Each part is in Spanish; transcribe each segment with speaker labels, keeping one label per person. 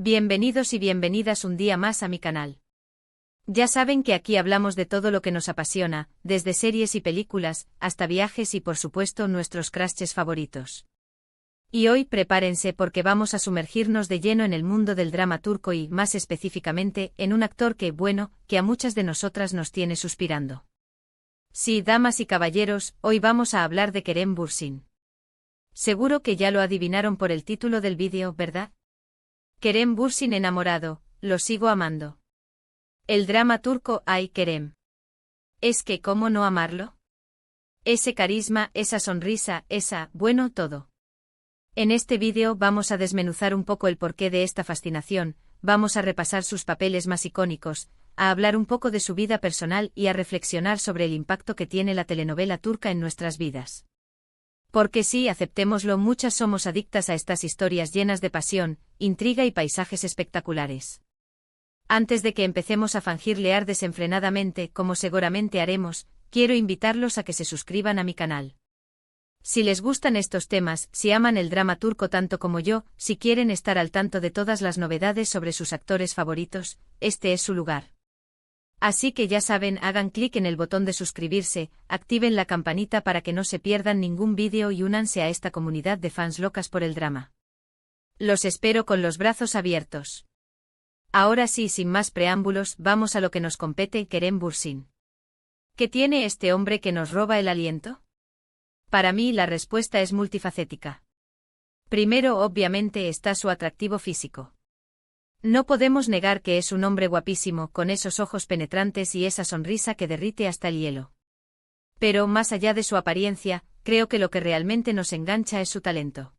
Speaker 1: Bienvenidos y bienvenidas un día más a mi canal. Ya saben que aquí hablamos de todo lo que nos apasiona, desde series y películas, hasta viajes y por supuesto nuestros crushes favoritos. Y hoy prepárense porque vamos a sumergirnos de lleno en el mundo del drama turco y, más específicamente, en un actor que a muchas de nosotras nos tiene suspirando. Sí, damas y caballeros, hoy vamos a hablar de Kerem Bürsin. Seguro que ya lo adivinaron por el título del vídeo, ¿verdad? Kerem Bürsin enamorado, lo sigo amando. El drama turco Ay Kerem. ¿Es que cómo no amarlo? Ese carisma, esa sonrisa, bueno, todo. En este vídeo vamos a desmenuzar un poco el porqué de esta fascinación, vamos a repasar sus papeles más icónicos, a hablar un poco de su vida personal y a reflexionar sobre el impacto que tiene la telenovela turca en nuestras vidas. Porque sí, aceptémoslo, muchas somos adictas a estas historias llenas de pasión, intriga y paisajes espectaculares. Antes de que empecemos a fangirlear desenfrenadamente, como seguramente haremos, quiero invitarlos a que se suscriban a mi canal. Si les gustan estos temas, si aman el drama turco tanto como yo, si quieren estar al tanto de todas las novedades sobre sus actores favoritos, este es su lugar. Así que ya saben, hagan clic en el botón de suscribirse, activen la campanita para que no se pierdan ningún vídeo y únanse a esta comunidad de fans locas por el drama. Los espero con los brazos abiertos. Ahora sí, sin más preámbulos, vamos a lo que nos compete, Kerem Bürsin. ¿Qué tiene este hombre que nos roba el aliento? Para mí la respuesta es multifacética. Primero, obviamente, está su atractivo físico. No podemos negar que es un hombre guapísimo, con esos ojos penetrantes y esa sonrisa que derrite hasta el hielo. Pero, más allá de su apariencia, creo que lo que realmente nos engancha es su talento.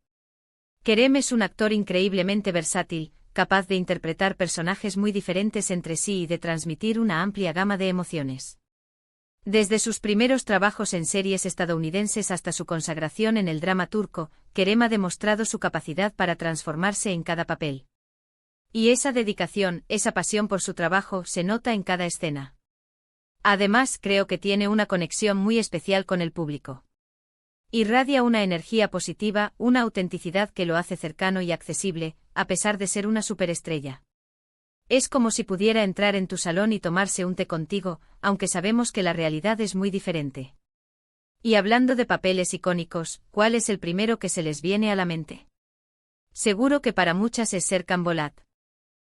Speaker 1: Kerem es un actor increíblemente versátil, capaz de interpretar personajes muy diferentes entre sí y de transmitir una amplia gama de emociones. Desde sus primeros trabajos en series estadounidenses hasta su consagración en el drama turco, Kerem ha demostrado su capacidad para transformarse en cada papel. Y esa dedicación, esa pasión por su trabajo, se nota en cada escena. Además, creo que tiene una conexión muy especial con el público. Irradia una energía positiva, una autenticidad que lo hace cercano y accesible, a pesar de ser una superestrella. Es como si pudiera entrar en tu salón y tomarse un té contigo, aunque sabemos que la realidad es muy diferente. Y hablando de papeles icónicos, ¿cuál es el primero que se les viene a la mente? Seguro que para muchas es Serkan Bolat.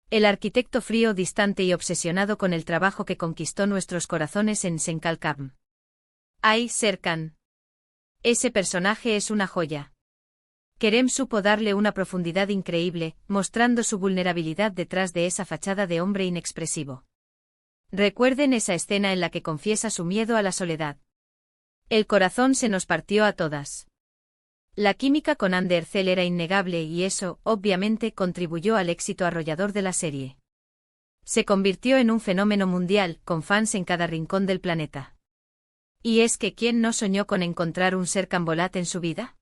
Speaker 1: El arquitecto frío, distante y obsesionado con el trabajo que conquistó nuestros corazones en Senkalkam. ¡Ay, Serkan! Ese personaje es una joya. Kerem supo darle una profundidad increíble, mostrando su vulnerabilidad detrás de esa fachada de hombre inexpresivo. Recuerden esa escena en la que confiesa su miedo a la soledad. El corazón se nos partió a todas. La química con Hande Erçel era innegable y eso, obviamente, contribuyó al éxito arrollador de la serie. Se convirtió en un fenómeno mundial, con fans en cada rincón del planeta. ¿Y es que quién no soñó con encontrar un Serkan Bolat en su vida?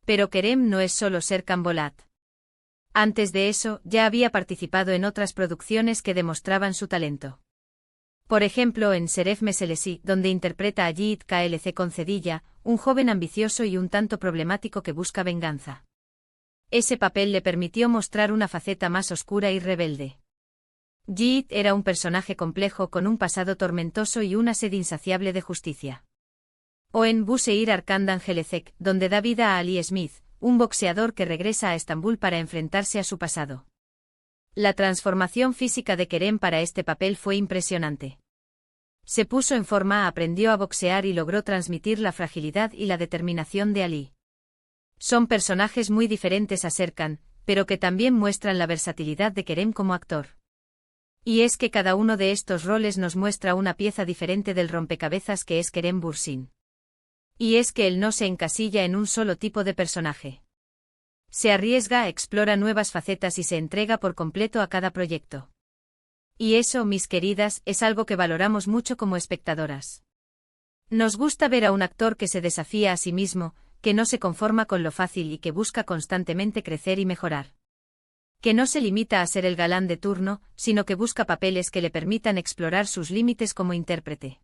Speaker 1: Pero Kerem no es solo Serkan Bolat. Antes de eso, ya había participado en otras producciones que demostraban su talento. Por ejemplo en Şeref Meselesi, donde interpreta a Yiğit Klc Concedilla, un joven ambicioso y un tanto problemático que busca venganza. Ese papel le permitió mostrar una faceta más oscura y rebelde. Yiğit era un personaje complejo con un pasado tormentoso y una sed insaciable de justicia. O en Bu Şehir Arkandan Gelecek, donde da vida a Ali Smith, un boxeador que regresa a Estambul para enfrentarse a su pasado. La transformación física de Kerem para este papel fue impresionante. Se puso en forma, aprendió a boxear y logró transmitir la fragilidad y la determinación de Ali. Son personajes muy diferentes a Serkan, pero que también muestran la versatilidad de Kerem como actor. Y es que cada uno de estos roles nos muestra una pieza diferente del rompecabezas que es Kerem Bürsin. Y es que él no se encasilla en un solo tipo de personaje. Se arriesga, explora nuevas facetas y se entrega por completo a cada proyecto. Y eso, mis queridas, es algo que valoramos mucho como espectadoras. Nos gusta ver a un actor que se desafía a sí mismo, que no se conforma con lo fácil y que busca constantemente crecer y mejorar. Que no se limita a ser el galán de turno, sino que busca papeles que le permitan explorar sus límites como intérprete.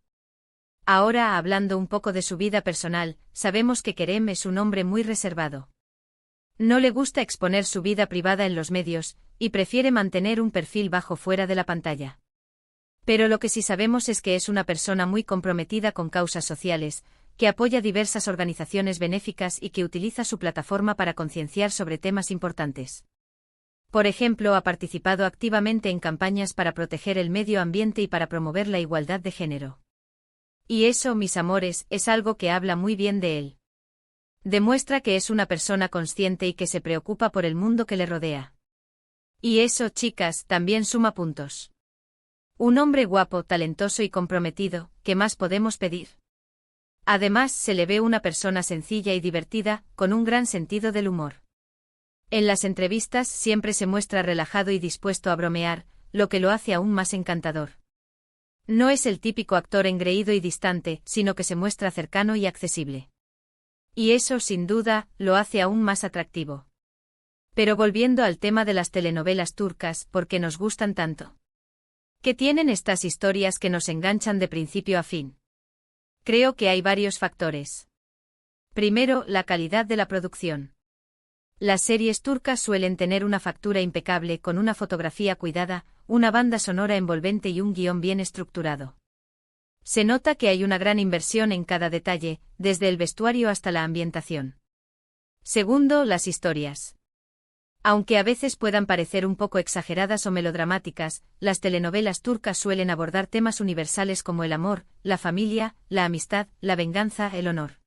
Speaker 1: Ahora, hablando un poco de su vida personal, sabemos que Kerem es un hombre muy reservado. No le gusta exponer su vida privada en los medios, y prefiere mantener un perfil bajo fuera de la pantalla. Pero lo que sí sabemos es que es una persona muy comprometida con causas sociales, que apoya diversas organizaciones benéficas y que utiliza su plataforma para concienciar sobre temas importantes. Por ejemplo, ha participado activamente en campañas para proteger el medio ambiente y para promover la igualdad de género. Y eso, mis amores, es algo que habla muy bien de él. Demuestra que es una persona consciente y que se preocupa por el mundo que le rodea. Y eso, chicas, también suma puntos. Un hombre guapo, talentoso y comprometido, ¿qué más podemos pedir? Además, se le ve una persona sencilla y divertida, con un gran sentido del humor. En las entrevistas siempre se muestra relajado y dispuesto a bromear, lo que lo hace aún más encantador. No es el típico actor engreído y distante, sino que se muestra cercano y accesible. Y eso, sin duda, lo hace aún más atractivo. Pero volviendo al tema de las telenovelas turcas, ¿por qué nos gustan tanto? ¿Qué tienen estas historias que nos enganchan de principio a fin? Creo que hay varios factores. Primero, la calidad de la producción. Las series turcas suelen tener una factura impecable con una fotografía cuidada, una banda sonora envolvente y un guión bien estructurado. Se nota que hay una gran inversión en cada detalle, desde el vestuario hasta la ambientación. Segundo, las historias. Aunque a veces puedan parecer un poco exageradas o melodramáticas, las telenovelas turcas suelen abordar temas universales como el amor, la familia, la amistad, la venganza, el honor.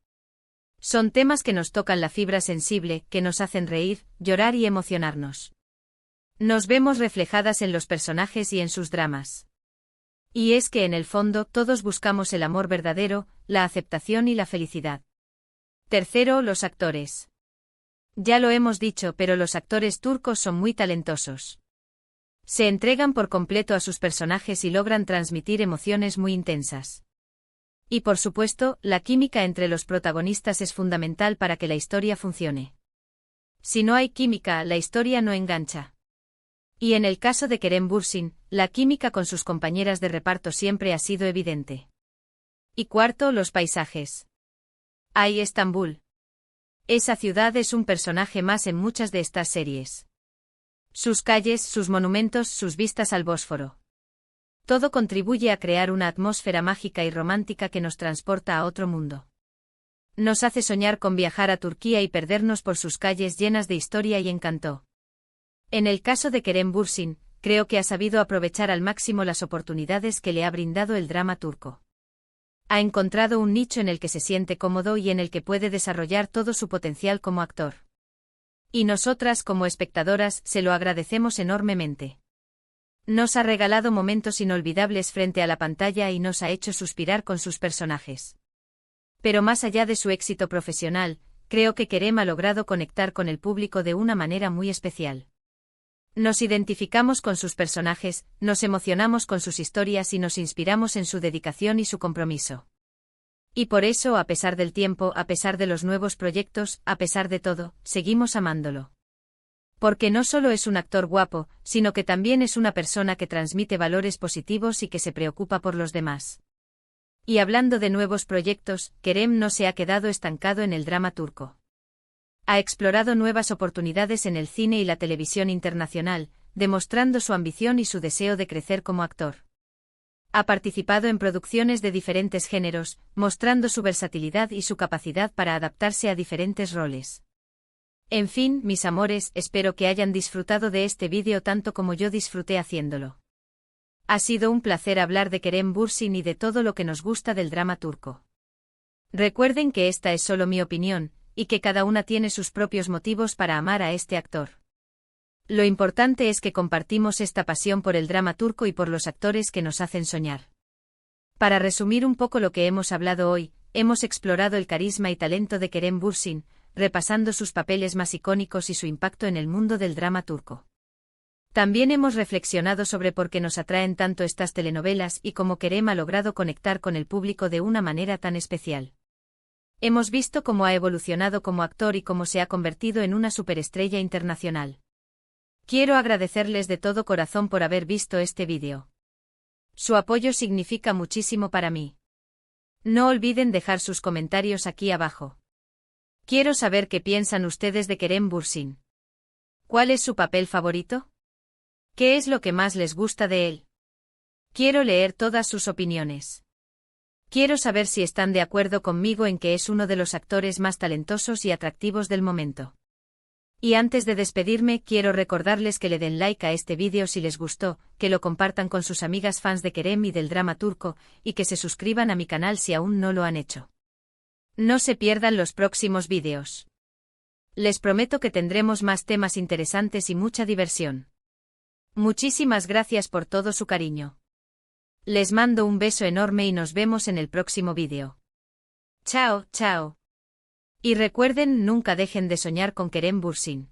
Speaker 1: Son temas que nos tocan la fibra sensible, que nos hacen reír, llorar y emocionarnos. Nos vemos reflejadas en los personajes y en sus dramas. Y es que en el fondo todos buscamos el amor verdadero, la aceptación y la felicidad. Tercero, los actores. Ya lo hemos dicho, pero los actores turcos son muy talentosos. Se entregan por completo a sus personajes y logran transmitir emociones muy intensas. Y por supuesto, la química entre los protagonistas es fundamental para que la historia funcione. Si no hay química, la historia no engancha. Y en el caso de Kerem Bürsin, la química con sus compañeras de reparto siempre ha sido evidente. Y cuarto, los paisajes. Hay Estambul. Esa ciudad es un personaje más en muchas de estas series. Sus calles, sus monumentos, sus vistas al Bósforo. Todo contribuye a crear una atmósfera mágica y romántica que nos transporta a otro mundo. Nos hace soñar con viajar a Turquía y perdernos por sus calles llenas de historia y encanto. En el caso de Kerem Bürsin, creo que ha sabido aprovechar al máximo las oportunidades que le ha brindado el drama turco. Ha encontrado un nicho en el que se siente cómodo y en el que puede desarrollar todo su potencial como actor. Y nosotras como espectadoras se lo agradecemos enormemente. Nos ha regalado momentos inolvidables frente a la pantalla y nos ha hecho suspirar con sus personajes. Pero más allá de su éxito profesional, creo que Kerem ha logrado conectar con el público de una manera muy especial. Nos identificamos con sus personajes, nos emocionamos con sus historias y nos inspiramos en su dedicación y su compromiso. Y por eso, a pesar del tiempo, a pesar de los nuevos proyectos, a pesar de todo, seguimos amándolo. Porque no solo es un actor guapo, sino que también es una persona que transmite valores positivos y que se preocupa por los demás. Y hablando de nuevos proyectos, Kerem no se ha quedado estancado en el drama turco. Ha explorado nuevas oportunidades en el cine y la televisión internacional, demostrando su ambición y su deseo de crecer como actor. Ha participado en producciones de diferentes géneros, mostrando su versatilidad y su capacidad para adaptarse a diferentes roles. En fin, mis amores, espero que hayan disfrutado de este vídeo tanto como yo disfruté haciéndolo. Ha sido un placer hablar de Kerem Bürsin y de todo lo que nos gusta del drama turco. Recuerden que esta es solo mi opinión, y que cada una tiene sus propios motivos para amar a este actor. Lo importante es que compartimos esta pasión por el drama turco y por los actores que nos hacen soñar. Para resumir un poco lo que hemos hablado hoy, hemos explorado el carisma y talento de Kerem Bürsin, repasando sus papeles más icónicos y su impacto en el mundo del drama turco. También hemos reflexionado sobre por qué nos atraen tanto estas telenovelas y cómo Kerem ha logrado conectar con el público de una manera tan especial. Hemos visto cómo ha evolucionado como actor y cómo se ha convertido en una superestrella internacional. Quiero agradecerles de todo corazón por haber visto este vídeo. Su apoyo significa muchísimo para mí. No olviden dejar sus comentarios aquí abajo. Quiero saber qué piensan ustedes de Kerem Bürsin. ¿Cuál es su papel favorito? ¿Qué es lo que más les gusta de él? Quiero leer todas sus opiniones. Quiero saber si están de acuerdo conmigo en que es uno de los actores más talentosos y atractivos del momento. Y antes de despedirme, quiero recordarles que le den like a este vídeo si les gustó, que lo compartan con sus amigas fans de Kerem y del drama turco, y que se suscriban a mi canal si aún no lo han hecho. No se pierdan los próximos vídeos. Les prometo que tendremos más temas interesantes y mucha diversión. Muchísimas gracias por todo su cariño. Les mando un beso enorme y nos vemos en el próximo vídeo. Chao, chao. Y recuerden, nunca dejen de soñar con Kerem Bürsin.